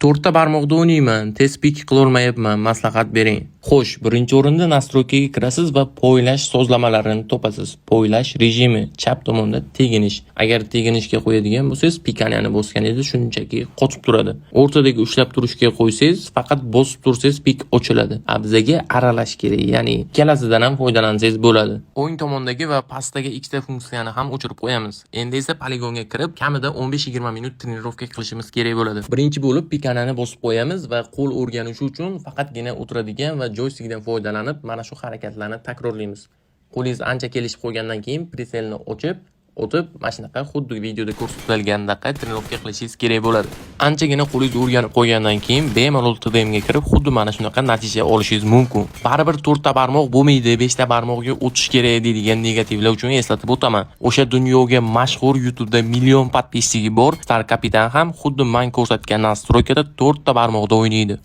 To'rtta barmoqda o'ynayman, tez pik qilolmayapman, maslahat bering. Xo'sh, birinchi o'rinda nastroykaga kirasiz va poylash sozlamalarini topasiz. Poylash rejimi chap tomonda teginish. Agar teginishga qo'yadigan bo'lsangiz, pikaniyani bosganingizda shunchaki qotib turadi. O'rtadagi ushlab turishga qo'ysangiz, faqat bosib tursangiz pik ochiladi. Bizga aralash kerak, ya'ni ikkalasidan ham foydalansangiz bo'ladi. O'ng tomondagi va pastdagi ikkita funksiyani ham o'chirib qo'yamiz. Endi esa poligonga kirib, kamida 15-20 minut trenirovka qilishimiz kerak bo'ladi. Birinchi bo'lib pikanani bosib qo'yamiz va qo'l o'rganishi uchun faqatgina o'tiradigan va joystikdan foydalanib mana shu harakatlarni takrorlaymiz. Qo'lingiz ancha kelishib qo'ygandan keyin preselni o'tib, mana shunaqa xuddi videoda ko'rsatilgandaqa trenirovka qilishingiz kerak bo'ladi. Anchagina qo'lingiz o'rganib qo'ygandan keyin bemalol TDMga kirib, xuddi mana shunaqa natija olishingiz mumkin. Baribir 4 ta barmoq bo'lmaydi, 5 ta barmoqga o'tish kerak deydigan negativlar uchun eslatib o'taman. O'sha dunyoga mashhur YouTube'da million podpisчики bor Star Kapitan ham xuddi men ko'rsatgan nastroykada 4 ta barmoqda o'ynaydi.